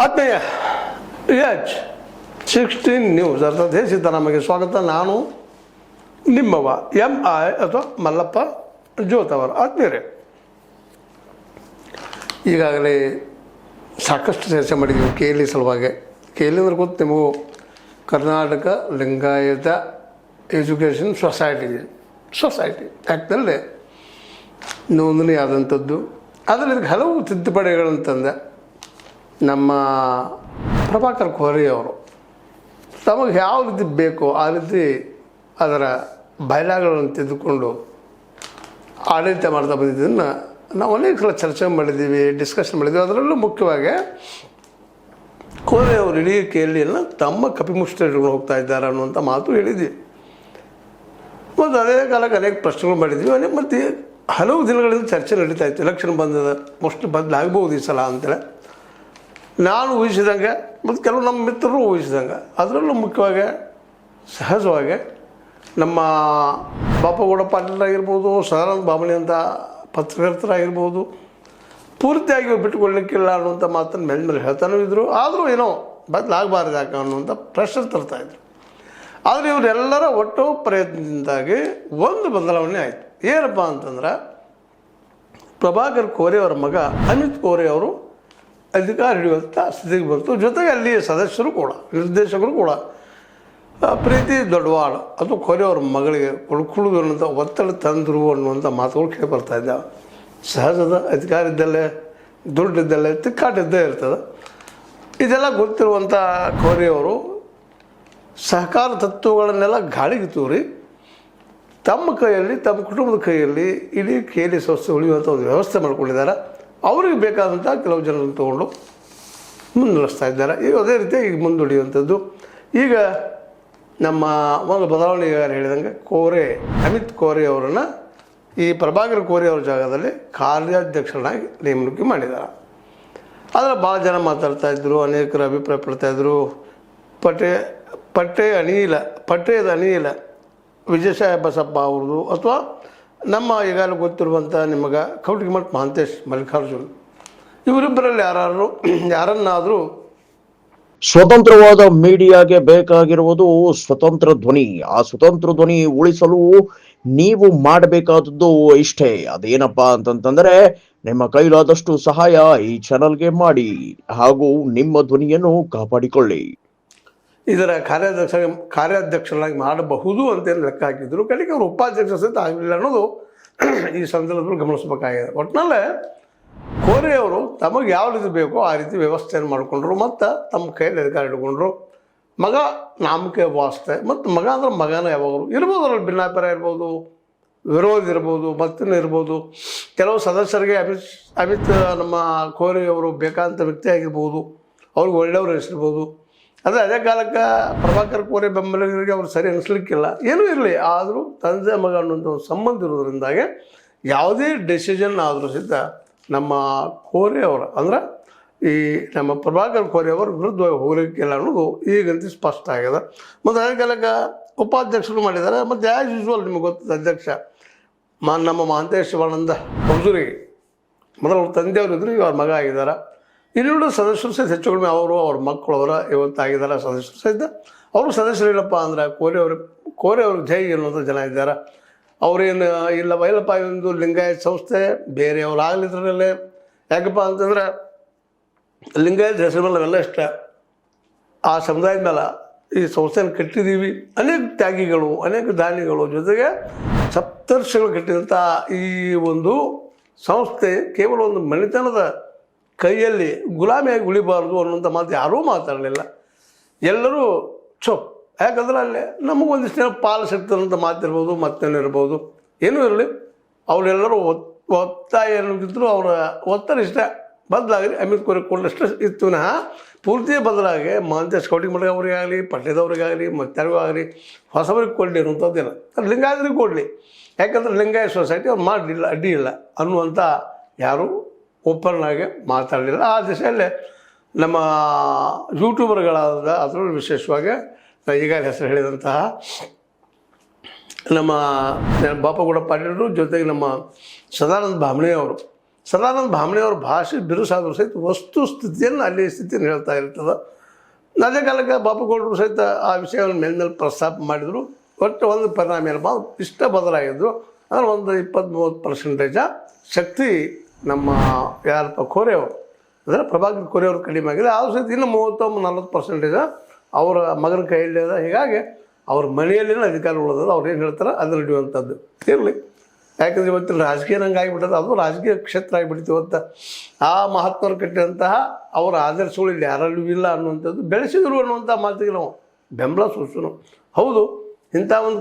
ಆತ್ಮೀಯ H16 news ಅರ್ಥಾತ್ ಹೇ ಸಿದ್ದರಾಮಗೆ ಸ್ವಾಗತ. ನಾನು ನಿಮ್ಮವ MI ಅಥವಾ ಮಲ್ಲಪ್ಪ ಜೋತವರ. ಆತ್ಮೀಯರೇ, ಈಗಾಗಲೇ ಸಾಕಷ್ಟು ಚರ್ಚೆ ಮಾಡಿದ್ದೀವಿ KLE ಸಲುವಾಗಿ. KLE ಅಂದ್ರೆ ಗೊತ್ತು ನಿಮಗೂ, ಕರ್ನಾಟಕ ಲಿಂಗಾಯತ ಎಜುಕೇಷನ್ ಸೊಸೈಟಿ ಆ್ಯಕ್ಟ್ನಲ್ಲೇ ನೋಂದಣಿ ಆದಂಥದ್ದು. ಅದರಲ್ಲಿ ಇದಕ್ಕೆ ಹಲವು ತಿದ್ದುಪಡಿಗಳಂತಂದೆ ನಮ್ಮ ಪ್ರಭಾಕರ್ ಕೋರೆ ಅವರು ತಮಗೆ ಯಾವ ರೀತಿ ಬೇಕೋ ಆ ರೀತಿ ಅದರ ಬಯಲಾಗಳನ್ನು ತೆಗೆದುಕೊಂಡು ಆಡಳಿತ ಮಾಡ್ತಾ ಬಂದಿದ್ದನ್ನು ನಾವು ಅನೇಕ ಸಲ ಚರ್ಚೆ ಮಾಡಿದ್ದೀವಿ, ಡಿಸ್ಕಷನ್ ಮಾಡಿದ್ದೀವಿ. ಅದರಲ್ಲೂ ಮುಖ್ಯವಾಗಿ ಕೋರೆ ಅವರು ಇಡೀ KLEಯನ್ನು ತಮ್ಮ ಕಪಿಮುಷ್ಟಿ ಇಟ್ಕೊಂಡು ಹೋಗ್ತಾ ಇದ್ದಾರೆ ಅನ್ನುವಂಥ ಮಾತು ಹೇಳಿದ್ವಿ. ಮತ್ತು ಅದೇ ಕಾಲಕ್ಕೆ ಅನೇಕ ಪ್ರಶ್ನೆಗಳು ಮಾಡಿದ್ವಿ. ಮತ್ತು ಹಲವು ದಿನಗಳಿಂದ ಚರ್ಚೆ ನಡೀತಾ ಇತ್ತು. ಎಲೆಕ್ಷನ್ ಬಂದದ, ಮೋಸ್ಟ್ಲಿ ಬದಲಾಗ್ಬೋದು ಈ ಸಲ ಅಂತೇಳಿ ನಾನು ಊಹಿಸಿದಂಗೆ ಮತ್ತು ಕೆಲವು ನಮ್ಮ ಮಿತ್ರರು ಊಹಿಸಿದಂಗೆ. ಅದರಲ್ಲೂ ಮುಖ್ಯವಾಗಿ ಸಹಜವಾಗಿ ನಮ್ಮ ಬಾಪಗೌಡ ಪಾಟೀಲರಾಗಿರ್ಬೋದು, ಸದಾನಂದ ಬಾಮಣಿ ಅಂತ ಪತ್ರಕರ್ತರಾಗಿರ್ಬೋದು, ಪೂರ್ತಿಯಾಗಿ ಬಿಟ್ಟುಕೊಳ್ಳಲಿಕ್ಕಿಲ್ಲ ಅನ್ನುವಂಥ ಮಾತನ್ನು ಮೇಲೆ ಹೇಳ್ತಾನೂ ಇದ್ದರು. ಆದರೂ ಏನೋ ಬದಲಾಗಬಾರ್ದು ಯಾಕೆ ಅನ್ನುವಂಥ ಪ್ರಶ್ನೆ ತರ್ತಾಯಿದ್ರು. ಆದರೆ ಇವರೆಲ್ಲರ ಒಟ್ಟು ಪ್ರಯತ್ನದಿಂದಾಗಿ ಒಂದು ಬದಲಾವಣೆ ಆಯಿತು. ಏನಪ್ಪ ಅಂತಂದ್ರೆ, ಪ್ರಭಾಕರ್ ಕೋರೆ ಅವರ ಮಗ ಅಮಿತ್ ಕೋರೆ ಅವರು ಅಧಿಕಾರ ಹಿಡಿಯುವಂಥ ಸ್ಥಿತಿಗೆ ಬಂತು. ಜೊತೆಗೆ ಅಲ್ಲಿ ಸದಸ್ಯರು ಕೂಡ, ನಿರ್ದೇಶಕರು ಕೂಡ ಪ್ರೀತಿ ದೊಡ್ಡವಾಳ ಅಥವಾ ಕೋರೆ ಅವ್ರ ಮಗಳಿಗೆ ಕೊಡ್ಕೊಳ್ಳೋದು ಅನ್ನೋಂಥ ಒತ್ತಡ ತಂದರು ಅನ್ನುವಂಥ ಮಾತುಗಳು ಕೇಳಿ ಬರ್ತಾ ಇದ್ದಾವೆ. ಸಹಜದ, ಅಧಿಕಾರ ಇದ್ದಲ್ಲೇ ದುಡ್ಡಿದ್ದಲ್ಲೇ ತಿಕ್ಕಾಟಿದ್ದೇ ಇರ್ತದೆ. ಇದೆಲ್ಲ ಗೊತ್ತಿರುವಂಥ ಕೋರೆ ಅವರು ಸಹಕಾರ ತತ್ವಗಳನ್ನೆಲ್ಲ ಗಾಳಿಗೆ ತೂರಿ ತಮ್ಮ ಕೈಯಲ್ಲಿ, ತಮ್ಮ ಕುಟುಂಬದ ಕೈಯಲ್ಲಿ ಇಡೀ KLE ಸಂಸ್ಥೆ ಉಳಿಯುವಂಥ ಒಂದು ವ್ಯವಸ್ಥೆ ಮಾಡ್ಕೊಂಡಿದ್ದಾರೆ. ಅವ್ರಿಗೆ ಬೇಕಾದಂಥ ಕೆಲವು ಜನರನ್ನು ತೊಗೊಂಡು ಮುನ್ನಡೆಸ್ತಾ ಇದ್ದಾರೆ. ಈಗ ಅದೇ ರೀತಿ ಈಗ ಮುಂದುವರಿಯುವಂಥದ್ದು. ಈಗ ನಮ್ಮ ಒಂದು ಬದಲಾವಣೆ ಹೇಳಿದಂಗೆ ಅಮಿತ್ ಕೋರೆ ಅವರನ್ನು ಈ ಪ್ರಭಾಕರ್ ಕೋರೆ ಅವರ ಜಾಗದಲ್ಲಿ ಕಾರ್ಯಾಧ್ಯಕ್ಷರನ್ನಾಗಿ ನೇಮಕ ಮಾಡಿದ್ದಾರೆ. ಆದರೆ ಭಾಳ ಜನ ಮಾತಾಡ್ತಾಯಿದ್ರು, ಅನೇಕರು ಅಭಿಪ್ರಾಯ ಪಡ್ತಾಯಿದ್ರು. ಪಟ್ಟೇದ ಅನಿಲ ವಿಜಯಸಾಯಿ ಬಸಪ್ಪ ಅವ್ರದ್ದು, ಅಥವಾ ನಮ್ಮ ಈಗಾಗಲೇ ಗೊತ್ತಿರುವಂಥ ನಿಮಗೆ ಕೌಟಿಮಠ ಮಹಾಂತೇಶ್ ಮಲ್ಲಿಕಾರ್ಜುನ್, ಇವರಿಬ್ಬರಲ್ಲಿ ಯಾರನ್ನಾದರೂ ಸ್ವತಂತ್ರವಾದ ಮೀಡಿಯಾಗೆ ಬೇಕಾಗಿರುವುದು ಸ್ವತಂತ್ರ ಧ್ವನಿ. ಆ ಸ್ವತಂತ್ರ ಧ್ವನಿ ಉಳಿಸಲು ನೀವು ಮಾಡಬೇಕಾದದ್ದು ಇಷ್ಟೇ. ಅದೇನಪ್ಪಾ ಅಂತಂತಂದ್ರೆ, ನಿಮ್ಮ ಕೈಲಾದಷ್ಟು ಸಹಾಯ ಈ ಚಾನಲ್ಗೆ ಮಾಡಿ ಹಾಗೂ ನಿಮ್ಮ ಧ್ವನಿಯನ್ನು ಕಾಪಾಡಿಕೊಳ್ಳಿ. ಇದರ ಕಾರ್ಯಾಧ್ಯಕ್ಷರಾಗಿ ಮಾಡಬಹುದು ಅಂತೇನು ಲೆಕ್ಕ ಹಾಕಿದ್ರು. ಕಡೆಗೆ ಅವರು ಉಪಾಧ್ಯಕ್ಷ ಸಹಿತ ಆಗಲಿಲ್ಲ ಅನ್ನೋದು ಈ ಸಂದರ್ಭದಲ್ಲಿ ಗಮನಿಸಬೇಕಾಗಿದೆ. ಒಟ್ಟಿನಲ್ಲೇ ಕೋರೆ ಅವರು ತಮಗೆ ಯಾವ ರೀತಿ ಬೇಕೋ ಆ ರೀತಿ ವ್ಯವಸ್ಥೆಯನ್ನು ಮಾಡಿಕೊಂಡ್ರು ಮತ್ತು ತಮ್ಮ ಕೈಯಲ್ಲಿ ಅಧಿಕಾರ ಇಟ್ಕೊಂಡ್ರು. ಮಗ ನಾಮಕೆ ವಾಸ್ತೆ, ಮತ್ತು ಮಗ ಅಂದ್ರೆ ಮಗನ ಯಾವಾಗಲೂ ಇರ್ಬೋದು, ಅವ್ರಲ್ಲಿ ಭಿನ್ನಾಭಿಪ್ರಾಯ ಇರ್ಬೋದು, ವಿರೋಧ ಇರ್ಬೋದು, ಮತ್ತಿನ ಇರ್ಬೋದು. ಕೆಲವು ಸದಸ್ಯರಿಗೆ ಅಮಿತ್ ನಮ್ಮ ಕೋರೆ ಅವರು ಬೇಕಾದಂಥ ವ್ಯಕ್ತಿ ಆಗಿರ್ಬೋದು, ಅವ್ರಿಗೆ ಒಳ್ಳೆಯವರು ಅನಿಸಿರ್ಬೋದು. ಅದೇ ಕಾಲಕ್ಕೆ ಪ್ರಭಾಕರ್ ಕೋರೆ ಬೆಂಬಲಿಗರಿಗೆ ಅವ್ರು ಸರಿ ಅನಿಸ್ಲಿಕ್ಕಿಲ್ಲ, ಏನೂ ಇರಲಿ. ಆದರೂ ತಂದೆ ಮಗ ಅನ್ನುವಂಥ ಒಂದು ಸಂಬಂಧ ಇರೋದ್ರಿಂದಾಗೆ ಯಾವುದೇ ಡೆಸಿಷನ್ ಆದರೂ ಸಹಿತ ನಮ್ಮ ಕೋರೆ ಅವರ ಅಂದ್ರೆ ಈ ನಮ್ಮ ಪ್ರಭಾಕರ್ ಕೋರೆ ಅವರ ವಿರುದ್ಧವಾಗಿ ಹೋಗಲಿಕ್ಕಿಲ್ಲ ಅನ್ನೋದು ಈಗಂತೂ ಸ್ಪಷ್ಟ ಆಗಿದೆ. ಮತ್ತು ಅದೇ ಕಾಲಕ್ಕೆ ಉಪಾಧ್ಯಕ್ಷರು ಮಾಡಿದ್ದಾರೆ. ಮತ್ತು ಆ್ಯಸ್ ಯೂಶ್ವಲ್ ನಿಮಗೆ ಗೊತ್ತಿದೆ, ಅಧ್ಯಕ್ಷ ನಮ್ಮ ಮಹಾಂತೇಶ್ ಶಿವಾನಂದ ಕೌಜುರಿಗೆ ಮೊದಲು ಅವ್ರ ತಂದೆಯವರು ಇದ್ದರು, ಈಗ ಅವ್ರ ಮಗ ಆಗಿದ್ದಾರೆ. ಇನ್ನೂರು ಸದಸ್ಯರು ಸಹಿತ ಹೆಚ್ಚು ಕಡಿಮೆ ಅವ್ರ ಮಕ್ಕಳವರ ಇವತ್ತಾಗಿದ್ದಾರೆ ಸದಸ್ಯರು ಸಹಿತ. ಅವರು ಸದಸ್ಯರಿಲ್ಲಪ್ಪ ಅಂದ್ರೆ ಕೋರೆ ಅವ್ರಿಗೆ ಜೈ ಅನ್ನುವಂಥ ಜನ ಇದ್ದಾರೆ. ಅವ್ರೇನು ಇಲ್ಲಪ್ಪ ಒಂದು ಲಿಂಗಾಯತ ಸಂಸ್ಥೆ ಬೇರೆಯವ್ರು ಆಗಲಿದ್ರಲ್ಲೇ. ಯಾಕಪ್ಪ ಅಂತಂದ್ರೆ ಲಿಂಗಾಯತ ಹೆಸರು ಮೇಲೆ ನಾವೆಲ್ಲ ಇಷ್ಟ, ಆ ಸಮುದಾಯದ ಮೇಲೆ ಈ ಸಂಸ್ಥೆಯನ್ನು ಕಟ್ಟಿದ್ದೀವಿ. ಅನೇಕ ತ್ಯಾಗಿಗಳು, ಅನೇಕ ದಾನಿಗಳು, ಜೊತೆಗೆ ಸಪ್ತರ್ಷಿಗಳು ಕಟ್ಟಿದಂಥ ಈ ಒಂದು ಸಂಸ್ಥೆ ಕೇವಲ ಒಂದು ಮನೆತನದ ಕೈಯಲ್ಲಿ ಗುಲಾಮಿಯಾಗಿ ಉಳಿಬಾರ್ದು ಅನ್ನೋಂಥ ಮಾತು ಯಾರೂ ಮಾತಾಡಲಿಲ್ಲ. ಎಲ್ಲರೂ ಚೊಪ್. ಯಾಕಂದ್ರೆ ಅಲ್ಲೇ ನಮಗೊಂದಿಷ್ಟು ಪಾಲು ಸಿಗ್ತದಂಥ ಮಾತಿರ್ಬೋದು, ಮತ್ತೇನಿರ್ಬೋದು, ಏನೂ ಇರಲಿ. ಅವರೆಲ್ಲರೂ ಒತ್ತಾಯ ಏನಿದ್ರು ಅವರ ಒತ್ತಡ ಇಷ್ಟ ಬದಲಾಗಲಿ, ಅಮಿತ್ ಕೋರೆ ಕೊಡಲಷ್ಟು ಇತ್ತು ವಿನಃ ಪೂರ್ತಿ ಬದಲಾಗಿ ಮಹಾಂತೇಶ್ ಕೌಟಿಮಠ ಅವರಿಗಾಗಲಿ, ಪಟ್ಟಣದವ್ರಿಗಾಗಲಿ, ಮತ್ತಾರಿಗಾಗಲಿ ಹೊಸಬರಿಗೆ ಕೊಡಲಿ ಅನ್ನುವಂಥದ್ದೇನು, ಅದು ಲಿಂಗಾಯತರಿಗೆ ಕೊಡಲಿ. ಯಾಕಂದ್ರೆ ಲಿಂಗಾಯತ ಸೊಸೈಟಿ ಅವ್ರು ಮಾಡಲಿಲ್ಲ, ಅಡ್ಡಿ ಇಲ್ಲ ಅನ್ನುವಂಥ ಯಾರೂ ಓಪನ್ ಆಗಿ ಮಾತಾಡಲಿಲ್ಲ. ಆ ದಿಶೆಯಲ್ಲೇ ನಮ್ಮ ಯೂಟ್ಯೂಬರ್ಗಳಾದ, ಅದರಲ್ಲೂ ವಿಶೇಷವಾಗಿ ಈಗಾಗಲೇ ಹೆಸರು ಹೇಳಿದಂತಹ ನಮ್ಮ ಬಾಪಗೌಡ ಪಾಟೀಲರು, ಜೊತೆಗೆ ನಮ್ಮ ಸದಾನಂದ ಬಾಮಣಿ ಅವರು ಸದಾನಂದ ಭಾಮಣಿಯವ್ರ ಭಾಷೆ ಬಿರುಸಾದರೂ ಸಹಿತ ವಸ್ತು ಸ್ಥಿತಿಯನ್ನು ಅಲ್ಲಿ ಸ್ಥಿತಿಯನ್ನು ಹೇಳ್ತಾ ಇರ್ತದೆ. ಅದೇ ಕಾಲಕ್ಕೆ ಬಾಪುಗೌಡರು ಸಹಿತ ಆ ವಿಷಯವನ್ನು ಮೇಲ್ಮೇಲೆ ಪ್ರಸ್ತಾಪ ಮಾಡಿದರು. ಒಟ್ಟು ಒಂದು ಪರಿಣಾಮ ಏನಪ್ಪ ಇಷ್ಟ ಬದಲಾಗಿದ್ರು ಅಂದರೆ ಒಂದು 20-30% ಶಕ್ತಿ ನಮ್ಮ ಯಾರಪ್ಪ ಕೋರೆಯವರು ಅಂದರೆ ಪ್ರಭಾಕರ್ ಕೋರೆಯವರು ಕಡಿಮೆ ಆಗಿದೆ. ಆದರೂ ಸಹಿತ ಇನ್ನು 30-40% ಅವರ ಮಗನ ಕೈಯಲ್ಲಿ ಅದ. ಹೀಗಾಗಿ ಅವ್ರ ಮನೆಯಲ್ಲಿನ ಅಧಿಕಾರ ಉಳಿದದ. ಅವ್ರು ಏನು ಹೇಳ್ತಾರೆ ಅದನ್ನು ನಡೆಯುವಂಥದ್ದು ಇರಲಿ. ಯಾಕಂದರೆ ಇವತ್ತಿನ ರಾಜಕೀಯ ನಂಗೆ ಆಗಿಬಿಟ್ಟದ, ಅದು ರಾಜಕೀಯ ಕ್ಷೇತ್ರ ಆಗಿಬಿಡ್ತು. ಇವತ್ತು ಆ ಮಹಾತ್ಮರು ಕಟ್ಟಿದಂತಹ ಅವರ ಆದರ್ಶಗಳು ಇಲ್ಲಿ ಯಾರಲ್ಲೂ ಇಲ್ಲ ಅನ್ನುವಂಥದ್ದು ಬೆಳೆಸಿದ್ರು ಅನ್ನುವಂಥ ಮಾತಿಗೆ ನಾವು ಬೆಂಬಲ ಸೂಚಿಸೋಣ. ಹೌದು, ಇಂಥ ಒಂದು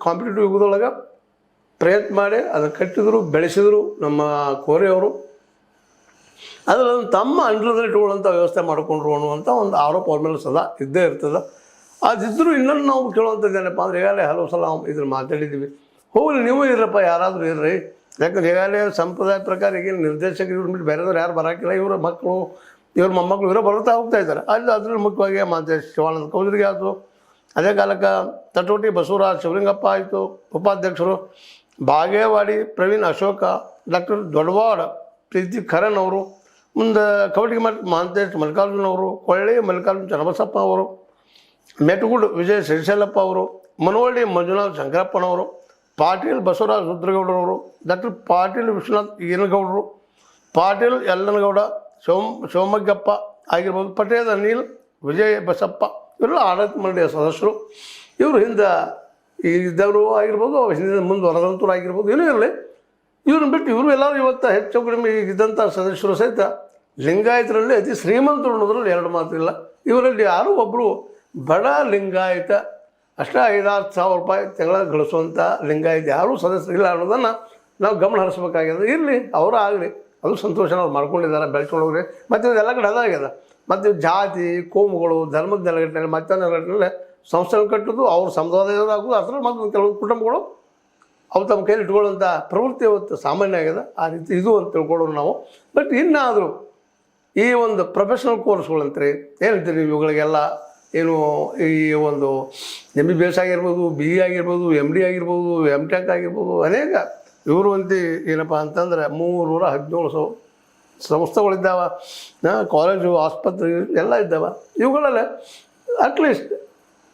ಕಾಂಪಿಟೇಟಿವ್ ಯುಗದೊಳಗೆ ಪ್ರಯತ್ನ ಮಾಡಿ ಅದನ್ನು ಕಟ್ಟಿದ್ರು ಬೆಳೆಸಿದರು ನಮ್ಮ ಕೋರೆಯವರು. ಅದರಲ್ಲಿ ತಮ್ಮ ಅಂಡರ್ದಲ್ಲಿ ಇಟ್ಕೊಳ್ಳುವಂಥ ವ್ಯವಸ್ಥೆ ಮಾಡಿಕೊಂಡ್ರು ಅನ್ನುವಂಥ ಒಂದು ಆರೋಪ ಅವ್ರ ಮೇಲೆ ಸದಾ ಇದ್ದೇ ಇರ್ತದೆ. ಅದಿದ್ದರೂ ಇನ್ನೊಂದು ನಾವು ಕೇಳುವಂಥದ್ದು ಏನಪ್ಪ ಅಂದರೆ ಈಗಾಗಲೇ ಹಲವು ಸಲ ಇದ್ರ ಮಾತಾಡಿದ್ದೀವಿ. ಹೋಗಲಿ ನೀವು ಇರಪ್ಪ, ಯಾರಾದರೂ ಇರ್ರಿ. ಯಾಕಂದ್ರೆ ಈಗಾಗಲೇ ಸಂಪ್ರದಾಯ ಪ್ರಕಾರ ಈಗ ನಿರ್ದೇಶಕರು ಬಿಟ್ಟು ಬೇರೆದವ್ರು ಯಾರು ಬರೋಕ್ಕಿಲ್ಲ. ಇವರ ಮಕ್ಕಳು, ಇವ್ರ ಮೊಮ್ಮಕ್ಕಳು ಇವರ ಬರ್ತಾ ಹೋಗ್ತಾ ಇದ್ದಾರೆ. ಅಲ್ಲಿ ಅದ್ರಲ್ಲಿ ಮುಖ್ಯವಾಗಿ ಶಿವಾನಂದ ಕೌಜರಿಗೆ ಆಯಿತು. ಅದೇ ಕಾಲಕ್ಕೆ ತಟೋಟಿ ಬಸವರಾಜ್ ಶಿವಲಿಂಗಪ್ಪ ಆಯಿತು ಉಪಾಧ್ಯಕ್ಷರು. ಬಾಗೇವಾಡಿ ಪ್ರವೀಣ್ ಅಶೋಕ, ಡಾಕ್ಟರ್ ದೊಡ್ಡವಾಡ ಪ್ರೀತಿ ಖರನ್ ಅವರು, ಮುಂದೆ ಕವಟಿಗೆ ಮಠ ಮಹಾಂತೇಶ್ ಮಲ್ಲಿಕಾರ್ಜುನವರು, ಕೊಳ್ಳಿ ಮಲ್ಲಿಕಾರ್ಜುನ ಚನ್ನಬಸಪ್ಪ ಅವರು, ಮೆಟಗುಡ್ ವಿಜಯ ಶ್ರೀಶೈಲಪ್ಪ ಅವರು, ಮನವಳ್ಳಿ ಮಂಜುನಾಥ್ ಶಂಕರಪ್ಪನವರು, ಪಾಟೀಲ್ ಬಸವರಾಜ್ ರುದ್ರಗೌಡರವರು, ಡಾಕ್ಟರ್ ಪಾಟೀಲ್ ವಿಶ್ವನಾಥ್ ಈನಗೌಡರು, ಪಾಟೀಲ್ ಯಲ್ಲನಗೌಡ, ಶಿವಮೊಗ್ಗಪ್ಪ ಆಗಿರ್ಬೋದು, ಪಟೇಲ್ ಅನಿಲ್, ವಿಜಯ ಬಸಪ್ಪ ಇವರೆಲ್ಲ ಆಡಳಿತ ಮಂಡಳಿಯ ಸದಸ್ಯರು. ಇವರು ಹಿಂದೆ ಇದ್ದವರು ಆಗಿರ್ಬೋದು, ಹಿಂದಿನ ಮುಂದುವರೆದಂತರು ಆಗಿರ್ಬೋದು, ಏನೂ ಇರಲಿ. ಇವ್ರನ್ನ ಬಿಟ್ಟು ಇವರು ಎಲ್ಲರೂ ಇವತ್ತು ಹೆಚ್ಚು ಕಡಿಮೆ ಇದ್ದಂಥ ಸದಸ್ಯರು ಸಹಿತ ಲಿಂಗಾಯತರಲ್ಲಿ ಅತಿ ಶ್ರೀಮಂತರು ಅನ್ನೋದ್ರಲ್ಲಿ ಎರಡು ಮಾತಿಲ್ಲ. ಇವರಲ್ಲಿ ಯಾರೂ ಒಬ್ಬರು ಬಡ ಲಿಂಗಾಯತ ಅಷ್ಟೇ 5,000-6,000 ರೂಪಾಯಿ ತಿಂಗಳ ಗಳಿಸುವಂಥ ಲಿಂಗಾಯತ ಯಾರೂ ಸದಸ್ಯರಿಲ್ಲ ಅನ್ನೋದನ್ನು ನಾವು ಗಮನ ಹರಿಸ್ಬೇಕಾಗ್ಯದ. ಇರಲಿ, ಅವರ ಆಗಲಿ, ಅದು ಸಂತೋಷ ಅವ್ರು ಮಾಡ್ಕೊಂಡಿದ್ದಾರೆ, ಬೆಳೆಸ್ಕೊಂಡು ಹೋಗ್ರಿ. ಮತ್ತು ಇದೆಲ್ಲ ಕಡೆ ಅದಾಗ್ಯದ. ಮತ್ತು ಜಾತಿ ಕೋಮುಗಳು ಧರ್ಮದ ನೆಲೆಗಟ್ಟಿನಲ್ಲಿ ಮತ್ತೆ ನೆಲೆಗಟ್ಟಿನಲ್ಲಿ ಸಂಸ್ಥೆಗಳು ಕಟ್ಟೋದು ಅವ್ರ ಸಮುದಾಯದಾಗೋದು ಅದರಲ್ಲಿ ಮತ್ತು ಕೆಲವೊಂದು ಕುಟುಂಬಗಳು ಅವು ತಮ್ಮ ಕೈಲಿ ಇಟ್ಕೊಳ್ಳುವಂಥ ಪ್ರವೃತ್ತಿ ಇವತ್ತು ಸಾಮಾನ್ಯ ಆಗ್ಯದ. ಆ ರೀತಿ ಇದು ಅಂತ ತಿಳ್ಕೊಳ್ಳೋರು ನಾವು. ಬಟ್ ಇನ್ನಾದರೂ ಈ ಒಂದು ಪ್ರೊಫೆಷ್ನಲ್ ಕೋರ್ಸ್ಗಳಂತ್ರಿ ಏನಂತೀರಿ ಇವುಗಳಿಗೆಲ್ಲ ಏನು ಈ ಒಂದು MBBS ಆಗಿರ್ಬೋದು, BE ಆಗಿರ್ಬೋದು, MD ಆಗಿರ್ಬೋದು, MTech ಆಗಿರ್ಬೋದು, ಅನೇಕ ಇವರು ಅಂತಿ ಏನಪ್ಪ ಅಂತಂದ್ರೆ 317 ಸಂಸ್ಥೆಗಳಿದ್ದಾವೆ. ಕಾಲೇಜು, ಆಸ್ಪತ್ರೆ ಎಲ್ಲ ಇದ್ದಾವೆ. ಇವುಗಳಲ್ಲೇ ಅಟ್ಲೀಸ್ಟ್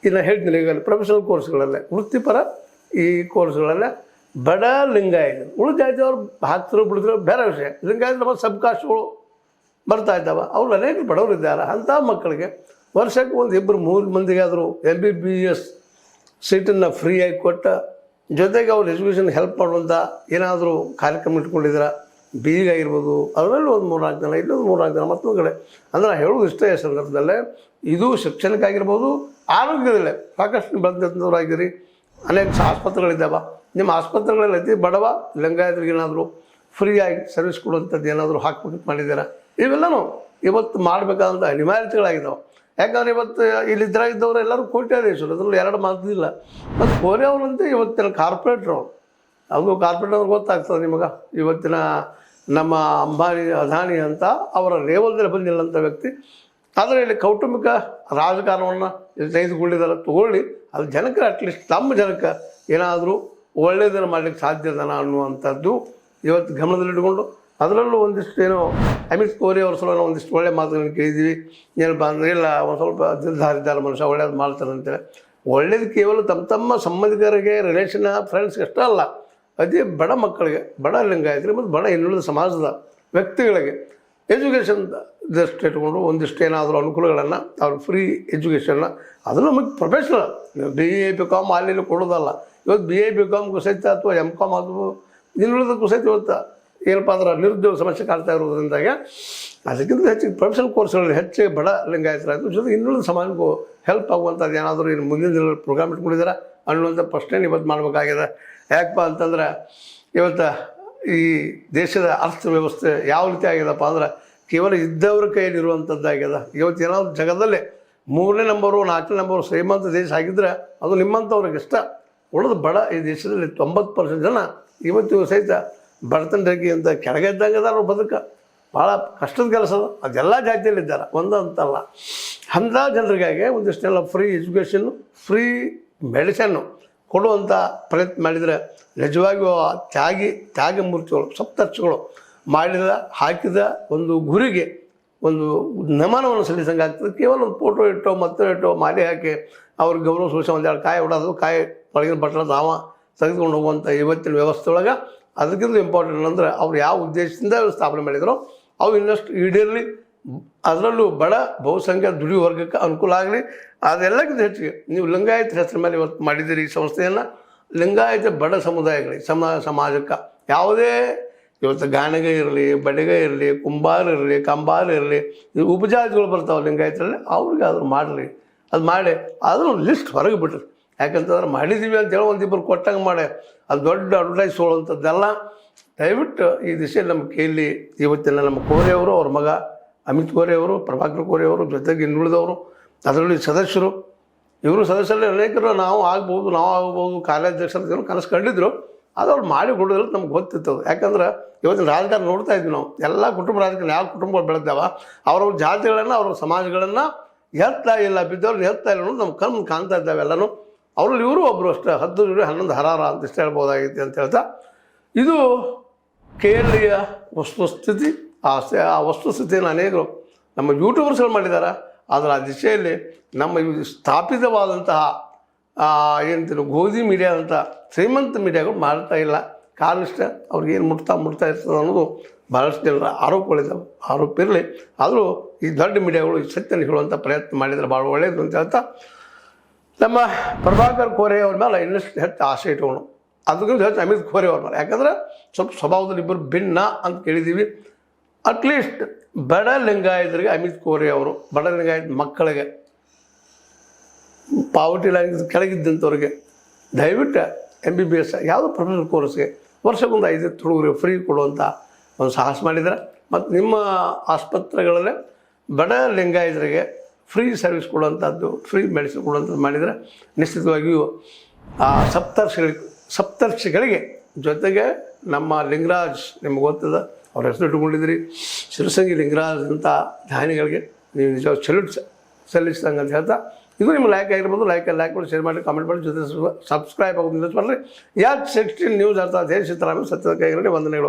ಇನ್ನು ಹೇಳ್ತೀನಿ ಈಗ ಪ್ರೊಫೆಷನಲ್ ಕೋರ್ಸ್ಗಳಲ್ಲೇ ವೃತ್ತಿಪರ ಈ ಕೋರ್ಸ್ಗಳಲ್ಲೇ ಬಡ ಲಿಂಗಾಯತ ಉಳಿದ ಜಾತಿಯವ್ರು ಹಾಕ್ತಿರೋ ಬಿಡಿದ್ರು ಬೇರೆ ವಿಷಯ. ಲಿಂಗಾಯತ ನಮ್ಮ ಸಬ್ ಕಾಸ್ಟ್ಗಳು ಬರ್ತಾ ಇದ್ದಾವೆ. ಅವ್ರು ಅನೇಕ ಬಡವರು ಇದ್ದಾರೆ. ಅಂಥ ಮಕ್ಕಳಿಗೆ ವರ್ಷಕ್ಕೆ 1-2-3 ಮಂದಿಗಾದರೂ MBBS ಸೀಟನ್ನು ಫ್ರೀಯಾಗಿ ಕೊಟ್ಟ ಜೊತೆಗೆ ಅವ್ರು ಎಜುಕೇಷನ್ ಹೆಲ್ಪ್ ಮಾಡುವಂಥ ಏನಾದರೂ ಕಾರ್ಯಕ್ರಮ ಇಟ್ಕೊಂಡಿದ್ದಾರೆ. BE ಆಗಿರ್ಬೋದು, ಅದರಲ್ಲಿ ಒಂದು 3-4 ಜನ, ಇಲ್ಲೊಂದು 3-4 ಜನ ಮತ್ತೊಂದು ಕಡೆ. ಅಂದರೆ ಹೇಳೋದು ಇಷ್ಟೇ ಸಂದರ್ಭದಲ್ಲೇ ಇದು ಶಿಕ್ಷಣಕ್ಕಾಗಿರ್ಬೋದು, ಆರೋಗ್ಯದಲ್ಲೇ ಸಾಕಷ್ಟು ಬೆಳೆದಂಥವ್ರಾಗಿರಿ. ಅನೇಕ ಆಸ್ಪತ್ರೆಗಳಿದ್ದಾವೆ. ನಿಮ್ಮ ಆಸ್ಪತ್ರೆಗಳಲ್ಲಿ ಅತಿ ಬಡವ ಲಿಂಗಾಯತರಿಗೆ ಏನಾದರೂ ಫ್ರೀಯಾಗಿ ಸರ್ವಿಸ್ ಕೊಡುವಂಥದ್ದು ಏನಾದರೂ ಹಾಕ್ಬಿಟ್ಟು ಮಾಡಿದ್ದೀರಾ? ಇವೆಲ್ಲನೂ ಇವತ್ತು ಮಾಡಬೇಕಾದಂಥ ಅನಿವಾರ್ಯತೆಗಳಾಗಿದ್ದಾವೆ. ಯಾಕಂದರೆ ಇವತ್ತು ಇಲ್ಲಿದ್ದರಾಗಿದ್ದವರು ಎಲ್ಲರೂ ಕೋಟ್ಯಾಧೀಶರು, ಅದರಲ್ಲಿ ಎರಡು ಮಾತಿಲ್ಲ. ಮತ್ತು ಕೋರೆಯವರಂತೆ ಇವತ್ತಿನ ಕಾರ್ಪೊರೇಟ್ರು, ಅದು ಕಾರ್ಪೊರೇಟ್ ಅವ್ರಿಗೆ ಗೊತ್ತಾಗ್ತದೆ ನಿಮಗೆ. ಇವತ್ತಿನ ನಮ್ಮ ಅಂಬಾನಿ ಅದಾನಿ ಅಂತ ಅವರ ಲೇವಲ್ದಲ್ಲಿ ಬಂದಿಲ್ಲಂಥ ವ್ಯಕ್ತಿ. ಆದರೆ ಇಲ್ಲಿ ಕೌಟುಂಬಿಕ ರಾಜಕಾರಣವನ್ನು ತೆಗೆದುಕೊಂಡಿದ್ದಾರೆ. ತಗೊಳ್ಳಿ, ಅದು ಜನಕ್ಕೆ ಅಟ್ಲೀಸ್ಟ್ ತಮ್ಮ ಜನಕ್ಕೆ ಏನಾದರೂ ಒಳ್ಳೆಯದನ್ನು ಮಾಡಲಿಕ್ಕೆ ಸಾಧ್ಯದನ ಅನ್ನುವಂಥದ್ದು ಇವತ್ತು ಗಮನದಲ್ಲಿಟ್ಟುಕೊಂಡು, ಅದರಲ್ಲೂ ಒಂದಿಷ್ಟು ಏನೋ ಅಮಿತ್ ಕೋರಿ ಅವ್ರ ಸಲ ಒಂದಿಷ್ಟು ಒಳ್ಳೆ ಮಾತುಗಳನ್ನು ಕೇಳಿದ್ದೀವಿ. ಏನಪ್ಪ ಅಂದರೆ ಇಲ್ಲ ಒಂದು ಸ್ವಲ್ಪ ನಿರ್ಧಾರಿದ್ದಾರೆ ಮನುಷ್ಯ ಒಳ್ಳೇದು ಮಾಡ್ತಾರೆ ಅಂತೇಳಿ. ಒಳ್ಳೇದು ಕೇವಲ ತಮ್ಮ ಸಂಬಂಧಿಕರಿಗೆ, ರಿಲೇಷನ್, ಫ್ರೆಂಡ್ಸ್ಗೆ ಅಷ್ಟೇ ಅಲ್ಲ, ಅದೇ ಬಡ ಮಕ್ಕಳಿಗೆ, ಬಡ ಲಿಂಗಾಯತರಿಗೆ ಮತ್ತು ಬಡ ಇನ್ನುಳಿದ ಸಮಾಜದ ವ್ಯಕ್ತಿಗಳಿಗೆ ಎಜುಕೇಷನ್ ದೃಷ್ಟಿ ಇಟ್ಕೊಂಡು ಒಂದಿಷ್ಟು ಏನಾದರೂ ಅನುಕೂಲಗಳನ್ನು ಅವ್ರ ಫ್ರೀ ಎಜುಕೇಷನ್ನ, ಅದನ್ನು ನಮಗೆ ಪ್ರೊಫೆಷ್ನಲ್ BE BCom ಅಲ್ಲಿ ಕೊಡೋದಲ್ಲ. ಇವತ್ತು BA BComಗೂ ಸಹಿತ ಅಥವಾ MCom ಅದು ಇನ್ನುಳಿದಕ್ಕೂ ಸಹಿತ ಇವತ್ತು ಏನಪ್ಪ ಅಂದ್ರೆ ನಿರುದ್ಯೋಗ ಸಮಸ್ಯೆ ಕಾಡ್ತಾ ಇರೋದ್ರಿಂದಾಗೆ ಅದಕ್ಕಿಂತ ಹೆಚ್ಚಿಗೆ ಪ್ರೊಫೆಷನಲ್ ಕೋರ್ಸ್ಗಳಲ್ಲಿ ಹೆಚ್ಚಿಗೆ ಬಡ ಲಿಂಗಾಯತರಾಯಿತು. ಜೊತೆಗೆ ಇನ್ನುಳಿದ ಸಮಾಜಕ್ಕೂ ಹೆಲ್ಪ್ ಆಗುವಂಥದ್ದು ಏನಾದರೂ ಇನ್ನು ಮುಂದಿನ ದಿನಗಳಲ್ಲಿ ಪ್ರೋಗ್ರಾಮ್ ಇಟ್ಕೊಂಡಿದ್ದಾರೆ ಅನ್ನುವಂಥ ಪ್ರಶ್ನೆ ಇವತ್ತು ಮಾಡಬೇಕಾಗಿದೆ. ಯಾಕಪ್ಪ ಅಂತಂದ್ರೆ ಇವತ್ತು ಈ ದೇಶದ ಅರ್ಥವ್ಯವಸ್ಥೆ ಯಾವ ರೀತಿ ಆಗಿದೆಪ್ಪ ಅಂದ್ರೆ ಕೇವಲ ಇದ್ದವ್ರ ಕೈಯಲ್ಲಿರುವಂಥದ್ದಾಗ್ಯದ. ಇವತ್ತು ಏನಾದರೂ ಜಗದಲ್ಲೇ 3ನೇ ನಂಬರು 4ನೇ ನಂಬರು ಶ್ರೀಮಂತ ದೇಶ ಆಗಿದ್ದರೆ ಅದು ನಿಮ್ಮಂಥವ್ರಿಗೆ ಇಷ್ಟ. ಉಳಿದು ಬಡ ಈ ದೇಶದಲ್ಲಿ 90% ಜನ ಇವತ್ತು ಸಹಿತ ಬಡತನ ರೇಖೆ ಅಂತ ಕೆಳಗೆ ಇದ್ದಂಗೆ ಅದಾರ. ಬದುಕ ಭಾಳ ಕಷ್ಟದ ಕೆಲಸ ಅದೆಲ್ಲ ಜಾತಿಯಲ್ಲಿದ್ದಾರೆ, ಒಂದು ಅಂತಲ್ಲ. ಅಂಥ ಜನರಿಗಾಗಿ ಒಂದಿಷ್ಟೆಲ್ಲ ಫ್ರೀ ಎಜುಕೇಷನ್ನು, ಫ್ರೀ ಮೆಡಿಸನ್ನು ಕೊಡುವಂಥ ಪ್ರಯತ್ನ ಮಾಡಿದರೆ ನಿಜವಾಗಿಯೂ ತ್ಯಾಗ ಮೂರ್ತಿಗಳು, ಸಪ್ತರ್ಷಿಗಳು ಹಾಕಿದ ಒಂದು ಗುರಿಗೆ ಒಂದು ನಮನವನ್ನು ಸಲ್ಲಿಸಂಗೆ ಆಗ್ತದೆ. ಕೇವಲ ಒಂದು ಫೋಟೋ ಇಟ್ಟೋ ಇಟ್ಟೋ ಮಾಲೆ ಹಾಕಿ ಅವ್ರಿಗೆ ಗೌರವ ಸೂಚನೆ ಒಂದೆರಡು ಕಾಯಿ ಹೊಡೋದು, ಕಾಯಿ ಒಳಗಿನ ಬಟ್ಟಲ ನಾವ ತೆಗೆದುಕೊಂಡು ಹೋಗುವಂಥ ಇವತ್ತಿನ ವ್ಯವಸ್ಥೆ ಒಳಗೆ ಅದಕ್ಕಿಂತ ಇಂಪಾರ್ಟೆಂಟ್ ಅಂದರೆ ಅವ್ರು ಯಾವ ಉದ್ದೇಶದಿಂದ ಸ್ಥಾಪನೆ ಮಾಡಿದ್ರು ಅವು ಇನ್ನಷ್ಟು ಈಡೇರಲಿ, ಅದರಲ್ಲೂ ಬಡ ಬಹುಸಂಖ್ಯಾ ದುಡಿಯುವ ವರ್ಗಕ್ಕೆ ಅನುಕೂಲ ಆಗಲಿ. ಅದೆಲ್ಲಕ್ಕಿಂತ ಹೆಚ್ಚಿಗೆ ನೀವು ಲಿಂಗಾಯತ ಹೆಸರು ಮೇಲೆ ಇವತ್ತು ಮಾಡಿದ್ದೀರಿ ಈ ಸಂಸ್ಥೆಯನ್ನು. ಲಿಂಗಾಯತ ಬಡ ಸಮುದಾಯಗಳಿಗೆ ಸಮಾಜಕ್ಕೆ ಯಾವುದೇ ಇವತ್ತು ಗಾಣಿಗ ಇರಲಿ, ಬಡಿಗ ಇರಲಿ, ಕುಂಬಾರ ಇರಲಿ, ಕಂಬಾರ ಇರಲಿ, ಉಪಜಾತಿಗಳು ಬರ್ತಾವೆ ಲಿಂಗಾಯತರಲ್ಲಿ, ಅವ್ರಿಗೆ ಅದ್ರ ಮಾಡಲಿ. ಅದು ಮಾಡಿ ಅದ್ರ ಒಂದು ಲಿಸ್ಟ್ ಹೊರಗೆ ಬಿಟ್ರಿ. ಯಾಕಂತಂದ್ರೆ ಮಾಡಿದ್ದೀವಿ ಅಂತೇಳಿ ಒಂದಿಬ್ಬರು ಕೊಟ್ಟಂಗೆ ಮಾಡಿ ಅದು ದೊಡ್ಡ ಅಡ್ವರ್ಟೈಸ್ ಹೋಗುವಂಥದ್ದೆಲ್ಲ. ದಯವಿಟ್ಟು ಈ ದಿಶೆಯಲ್ಲಿ ನಮ್ಮ ಕೈಯಲ್ಲಿ ಇವತ್ತಿನ ನಮ್ಮ ಕೋರೆಯವರು, ಅವ್ರ ಮಗ ಅಮಿತ್ ಕೋರೆಯವರು, ಪ್ರಭಾಕರ್ ಕೋರೆಯವರು, ಜೊತೆಗೆ ಇನ್ನುಳಿದವರು, ಅದರಲ್ಲಿ ಸದಸ್ಯರು, ಇವರು ಸದಸ್ಯರಲ್ಲಿ ಅನೇಕರು ನಾವು ಆಗ್ಬೋದು ಕಾರ್ಯಾಧ್ಯಕ್ಷರು ಕನಸು ಕಂಡಿದ್ರು. ಅದು ಅವ್ರು ಮಾಡಿ ಕೊಡೋದ್ರಲ್ಲಿ ನಮ್ಗೆ ಗೊತ್ತಿತ್ತು. ಯಾಕಂದ್ರೆ ಇವತ್ತಿನ ರಾಜಕಾರಣ ನೋಡ್ತಾ ಇದ್ವಿ ನಾವು, ಎಲ್ಲ ಕುಟುಂಬ ರಾಜಕಾರಣ ಯಾವ ಕುಟುಂಬಗಳು ಬೆಳೆದಾವ ಅವ್ರವ್ರ ಜಾತಿಗಳನ್ನು ಅವ್ರ ಸಮಾಜಗಳನ್ನು ಎತ್ತಾ ಇಲ್ಲ, ಬಿದ್ದವ್ರನ್ನ ಎತ್ತಾ ಇಲ್ಲ ಅನ್ನೋದು ನಮ್ಮ ಕಣ್ಣು ಕಾಣ್ತಾ ಇದ್ದಾವೆ ಎಲ್ಲನೂ. ಅವರಲ್ಲಿ ಇವರು ಒಬ್ಬರು ಅಷ್ಟೇ 10 ಜೋಡಿ 11 ಹರಾರ ಅಂತ ಇಷ್ಟ ಹೇಳ್ಬೋದಾಗೈತಿ ಅಂತ ಹೇಳ್ತಾ, ಇದು KLEಯ ವಸ್ತುಸ್ಥಿತಿ. ಆ ವಸ್ತುಸ್ಥಿತಿಯನ್ನು ಅನೇಕರು ನಮ್ಮ ಯೂಟ್ಯೂಬರ್ಸ್ಗಳು ಮಾಡಿದ್ದಾರೆ. ಆದರೆ ಆ ದಿಶೆಯಲ್ಲಿ ನಮ್ಮ ಸ್ಥಾಪಿತವಾದಂತಹ ಏನಂತೀವಿ ಗೋಧಿ ಮೀಡಿಯಾದಂಥ ಶ್ರೀಮಂತ ಮೀಡಿಯಾಗಳು ಮಾಡ್ತಾ ಇಲ್ಲ. ಕಾರಣ ಇಷ್ಟ ಅವ್ರಿಗೇನು ಮುಟ್ತಾ ಇರ್ತದೆ ಅನ್ನೋದು ಭಾಳಷ್ಟು ಜನರ ಆರೋಪಗಳಿದ್ದಾವೆ. ಆರೋಪ ಇರಲಿ, ಆದರೂ ಈ ದೊಡ್ಡ ಮೀಡಿಯಾಗಳು ಈ ಸತ್ಯನ ಹೇಳುವಂಥ ಪ್ರಯತ್ನ ಮಾಡಿದರೆ ಭಾಳ ಒಳ್ಳೆಯದು ಅಂತ ಹೇಳ್ತಾ, ನಮ್ಮ ಪ್ರಭಾಕರ್ ಕೋರೆ ಅವ್ರ ಮೇಲೆ ಇನ್ನಷ್ಟು ಹೆಚ್ಚು ಆಸೆ ಇಟ್ಕೊಂಡು ಅದಕ್ಕಿಂತ ಹೆಚ್ಚು ಅಮಿತ್ ಕೋರೆ ಅವ್ರ ಮೇಲೆ. ಯಾಕಂದ್ರೆ ಸ್ವಲ್ಪ ಸ್ವಭಾವದಲ್ಲಿ ಇಬ್ಬರು ಭಿನ್ನ ಅಂತ ಕೇಳಿದ್ದೀವಿ. ಅಟ್ಲೀಸ್ಟ್ ಬಡ ಲಿಂಗಾಯತರಿಗೆ ಅಮಿತ್ ಕೋರೆ ಅವರು, ಬಡ ಲಿಂಗಾಯತ ಮಕ್ಕಳಿಗೆ, ಪಾವರ್ಟಿ ಲೈನ್ ಕೆಳಗಿದ್ದಂಥವ್ರಿಗೆ ದಯವಿಟ್ಟು MBBS ಯಾವುದೋ ಪ್ರೊಫೆಷನಲ್ ಕೋರ್ಸ್ಗೆ ವರ್ಷಕ್ಕೊಂದು 5 ಹುಡುಗರಿಗೆ ಫ್ರೀ ಕೊಡುವಂಥ ಒಂದು ಸಾಹಸ ಮಾಡಿದ್ದಾರೆ. ಮತ್ತು ನಿಮ್ಮ ಆಸ್ಪತ್ರೆಗಳಲ್ಲೇ ಬಡ ಲಿಂಗಾಯತರಿಗೆ ಫ್ರೀ ಸರ್ವಿಸ್ ಕೊಡುವಂಥದ್ದು, ಫ್ರೀ ಮೆಡಿಸಿನ್ ಕೊಡುವಂಥದ್ದು ಮಾಡಿದರೆ ನಿಶ್ಚಿತವಾಗಿಯೂ ಆ ಸಪ್ತರ್ಷಿಗಳಿಗೆ ಜೊತೆಗೆ ನಮ್ಮ ಲಿಂಗರಾಜ್ ನಿಮ್ಗೆ ಗೊತ್ತದ, ಅವ್ರ ಹೆಸರು ಇಟ್ಕೊಂಡಿದ್ದೀರಿ, ಶಿರಸಂಗಿ ಲಿಂಗರಾಜ್ ಅಂತ ಧ್ಯಾನಿಗಳಿಗೆ ನೀವು ನಿಜ ಸಲ್ಯೂಟ್ ಸಲ್ಲಿಸಿದಂಗೆ ಅಂತ ಹೇಳ್ತಾ, ಇದು ನಿಮ್ಮ ಲೈಕ್ ಆಗಿರ್ಬೋದು. ಲೈಕ್ ಮಾಡಿ, ಶೇರ್ ಮಾಡಿ, ಕಾಮೆಂಟ್ ಮಾಡಿ, ಜೊತೆ ಸಬ್ಸ್ಕ್ರೈಬ್ ಆಗೋದು ನಿಲ್ಲಿಸ್ಬಾರ್ರಿ. ಯಾಕೆ 16 ನ್ಯೂಸ್ ಅರ್ಥ ದೇಶ ಸಿದ್ದರಾಮಯ್ಯ ಸತ್ಯದ ಕೈಗಳಲ್ಲಿ ವಂದನೆಗಳು.